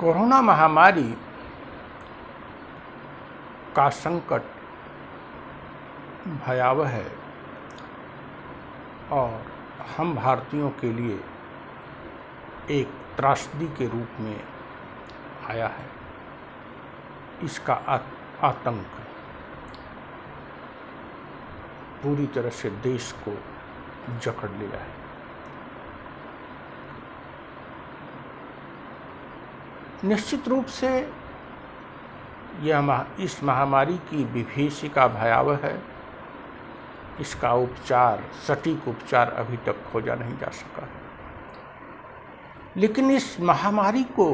Corona महामारी का संकट भयावह है और हम भारतीयों के लिए एक त्रासदी के रूप में आया है। इसका आतंक पूरी तरह से देश को जकड़ लिया है। निश्चित रूप से इस महामारी की विभीषिका भयावह है। इसका उपचार, सटीक उपचार अभी तक खोजा नहीं जा सका है। लेकिन इस महामारी को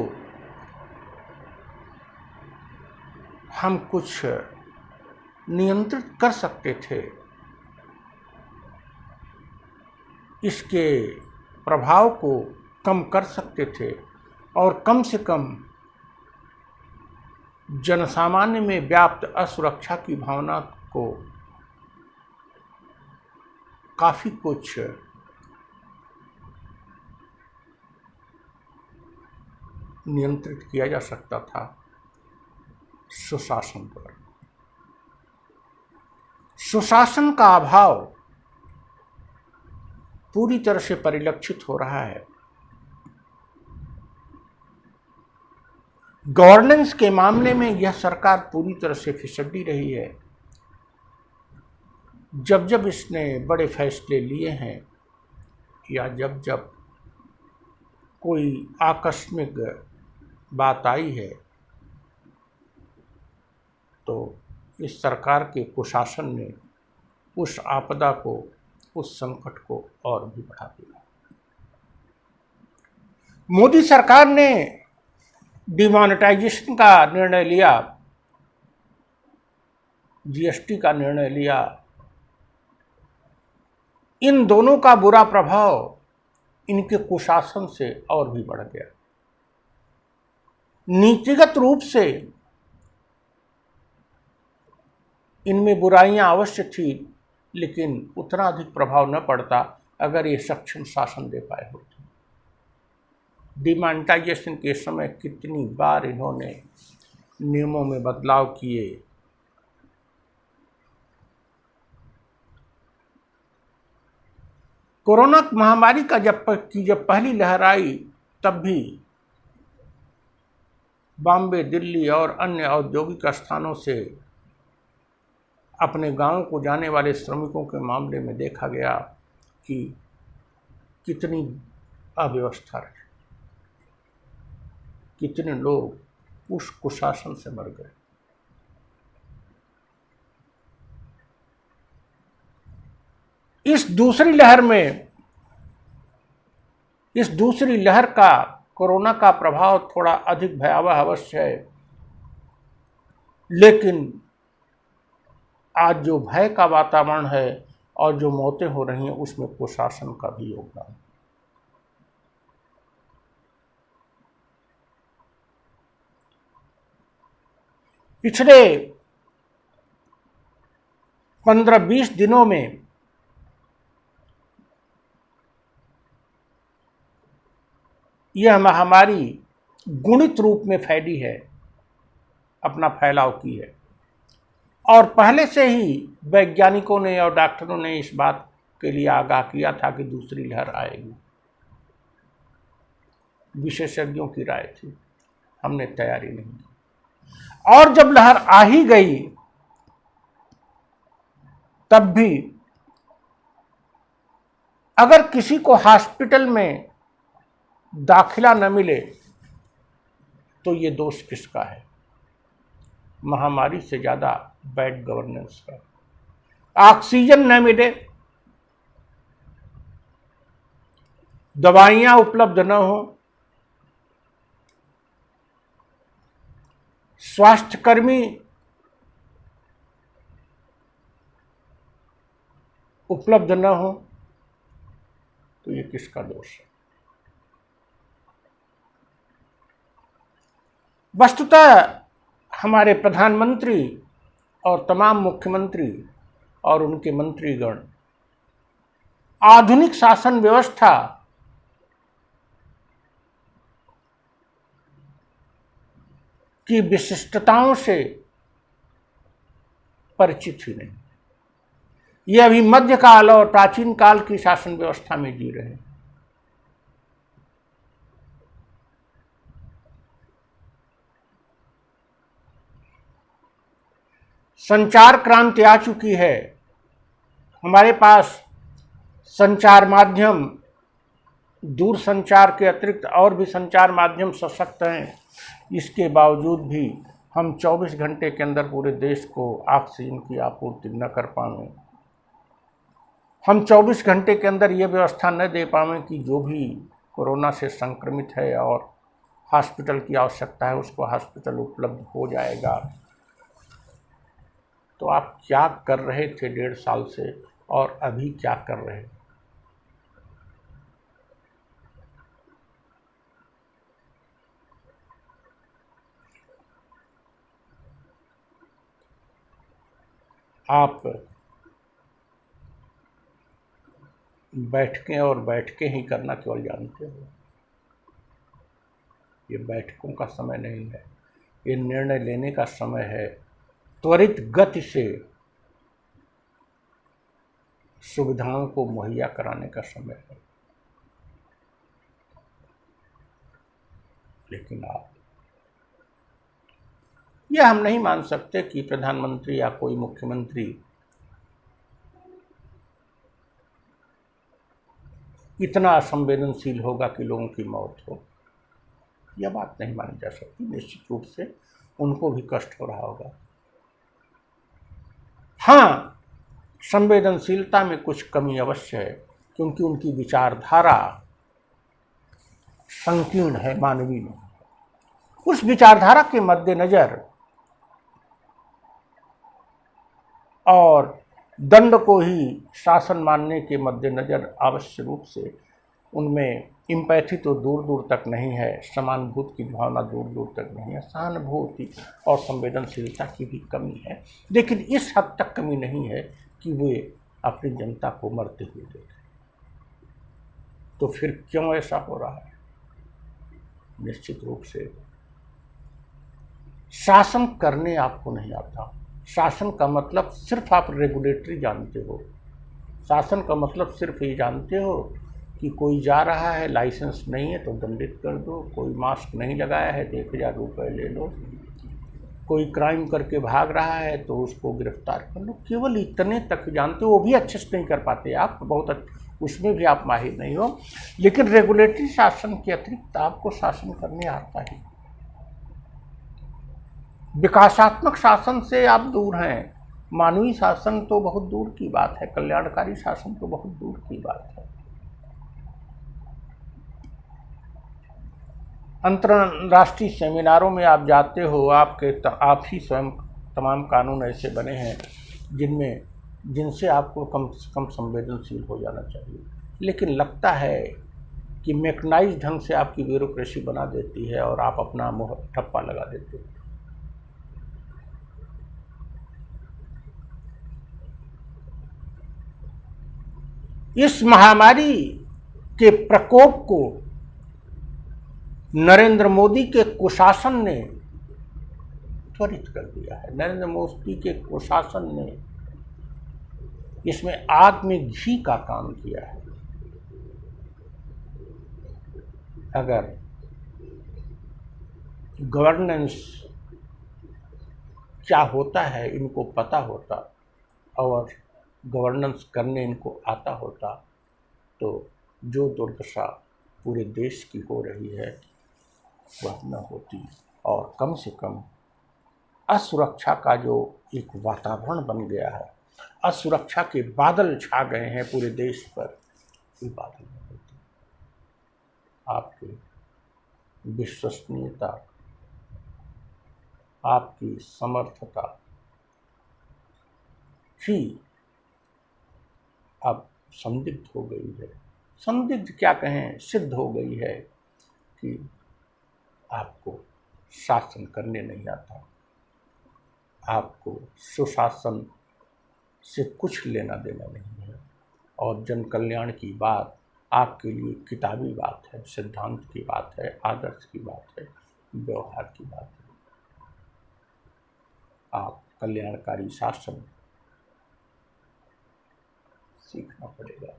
हम कुछ नियंत्रित कर सकते थे। इसके प्रभाव को कम कर सकते थे और कम से कम जनसामान्य में व्याप्त असुरक्षा की भावना को काफी कुछ नियंत्रित किया जा सकता था सुशासन पर। सुशासन का अभाव पूरी तरह से परिलक्षित हो रहा है। गवर्नेंस के मामले में यह सरकार पूरी तरह से फिसली रही है। जब जब इसने बड़े फैसले लिए हैं या जब जब कोई आकस्मिक बात आई है तो इस सरकार के कुशासन ने उस आपदा को, उस संकट को और भी बढ़ा दिया। मोदी सरकार ने डिमोनेटाइजेशन का निर्णय लिया, जीएसटी का निर्णय लिया। इन दोनों का बुरा प्रभाव इनके कुशासन से और भी बढ़ गया। नीतिगत रूप से इनमें बुराइयां अवश्य थी, लेकिन उतना अधिक प्रभाव न पड़ता अगर ये सक्षम शासन दे पाए होते। डिमोनेटाइजेशन के समय कितनी बार इन्होंने नियमों में बदलाव किए। कोरोना महामारी का जब पहली लहर आई तब भी बॉम्बे, दिल्ली और अन्य औद्योगिक स्थानों से अपने गांवों को जाने वाले श्रमिकों के मामले में देखा गया कि कितनी अव्यवस्था रही, कितने लोग उस कुशासन से मर गए। इस दूसरी लहर का कोरोना का प्रभाव थोड़ा अधिक भयावह अवश्य है, लेकिन आज जो भय का वातावरण है और जो मौतें हो रही हैं उसमें कुशासन का भी योगदान। पिछले 15-20 दिनों में यह महामारी गुणित रूप में फैली है, अपना फैलाव की है। और पहले से ही वैज्ञानिकों ने और डॉक्टरों ने इस बात के लिए आगाह किया था कि दूसरी लहर आएगी। विशेषज्ञों की राय थी, हमने तैयारी नहीं की। और जब लहर आ ही गई तब भी अगर किसी को हॉस्पिटल में दाखिला न मिले तो ये दोष किसका है? महामारी से ज्यादा बैड गवर्नेंस का। ऑक्सीजन न मिले, दवाइयां उपलब्ध न हो, स्वास्थ्यकर्मी उपलब्ध न हो, तो ये किसका दोष है? वस्तुतः हमारे प्रधानमंत्री और तमाम मुख्यमंत्री और उनके मंत्रीगण आधुनिक शासन व्यवस्था की विशिष्टताओं से परिचित ही नहीं। ये अभी मध्यकाल और प्राचीन काल की शासन व्यवस्था में जी रहे हैं। संचार क्रांति आ चुकी है। हमारे पास संचार माध्यम, दूर संचार के अतिरिक्त और भी संचार माध्यम सशक्त हैं। इसके बावजूद भी हम 24 घंटे के अंदर पूरे देश को ऑक्सीजन की आपूर्ति न कर पाएं, हम 24 घंटे के अंदर ये व्यवस्था न दे पाएं कि जो भी कोरोना से संक्रमित है और हॉस्पिटल की आवश्यकता है उसको हॉस्पिटल उपलब्ध हो जाएगा। तो आप क्या कर रहे थे 1.5 साल से और अभी क्या कर रहे हैं? आप बैठकें और बैठकें ही करना केवल जानते हो। ये बैठकों का समय नहीं है, ये निर्णय लेने का समय है। त्वरित गति से सुविधाओं को मुहैया कराने का समय है। लेकिन आप, यह हम नहीं मान सकते कि प्रधानमंत्री या कोई मुख्यमंत्री इतना असंवेदनशील होगा कि लोगों की मौत हो। यह बात नहीं मानी जा सकती। निश्चित रूप से उनको भी कष्ट हो रहा होगा। हाँ, संवेदनशीलता में कुछ कमी अवश्य है, क्योंकि उनकी विचारधारा संकीर्ण है, मानवीय नहीं। उस विचारधारा के मद्देनजर और दंड को ही शासन मानने के मद्देनजर अवश्य रूप से उनमें इम्पैथी तो दूर दूर तक नहीं है, समानुभूति की भावना दूर दूर तक नहीं है, सहानुभूति और संवेदनशीलता की भी कमी है। लेकिन इस हद तक कमी नहीं है कि वे अपनी जनता को मरते हुए देखें। तो फिर क्यों ऐसा हो रहा है? निश्चित रूप से शासन करने आपको नहीं आता। शासन का मतलब सिर्फ आप रेगुलेटरी जानते हो। शासन का मतलब सिर्फ ये जानते हो कि कोई जा रहा है, लाइसेंस नहीं है तो दंडित कर दो, कोई मास्क नहीं लगाया है तो 1000 रुपये ले लो, कोई क्राइम करके भाग रहा है तो उसको गिरफ्तार कर लो। केवल इतने तक जानते हो, वो भी अच्छे से नहीं कर पाते आप, बहुत उसमें भी आप माहिर नहीं हो। लेकिन रेगुलेटरी शासन के अतिरिक्त आपको शासन करने आता है। विकासात्मक शासन से आप दूर हैं। मानवीय शासन तो बहुत दूर की बात है, कल्याणकारी शासन तो बहुत दूर की बात है। अंतर्राष्ट्रीय सेमिनारों में आप जाते हो, आप ही स्वयं तमाम कानून ऐसे बने हैं जिनसे आपको कम से कम संवेदनशील हो जाना चाहिए। लेकिन लगता है कि मैकेनाइज ढंग से आपकी ब्यूरोक्रेसी बना देती है और आप अपना मुँह ठप्पा लगा देते हो। इस महामारी के प्रकोप को नरेंद्र मोदी के कुशासन ने त्वरित कर दिया है। नरेंद्र मोदी के कुशासन ने इसमें आग में घी का काम किया है। अगर गवर्नेंस क्या होता है इनको पता होता और गवर्नेंस करने इनको आता होता तो जो दुर्दशा पूरे देश की हो रही है वह न होती। और कम से कम असुरक्षा का जो एक वातावरण बन गया है, असुरक्षा के बादल छा गए हैं पूरे देश पर, ये बादल न होती। आपकी विश्वसनीयता, आपकी समर्थता ही अब संदिग्ध हो गई है। संदिग्ध क्या कहें, सिद्ध हो गई है कि आपको शासन करने नहीं आता। आपको सुशासन से कुछ लेना देना नहीं है और जन कल्याण की बात आपके लिए किताबी बात है, सिद्धांत की बात है, आदर्श की बात है, व्यवहार की बात है। आप कल्याणकारी शासन सीखना पड़ेगा।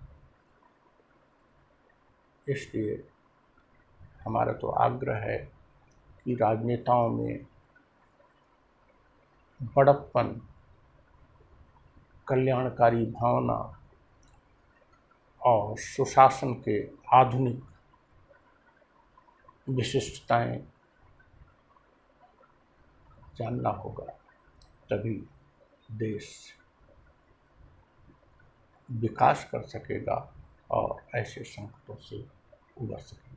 इसलिए हमारा तो आग्रह है कि राजनेताओं में बड़प्पन, कल्याणकारी भावना और सुशासन के आधुनिक विशिष्टताएं जानना होगा, तभी देश विकास कर सकेगा और ऐसे संकटों से उबर सकेगा।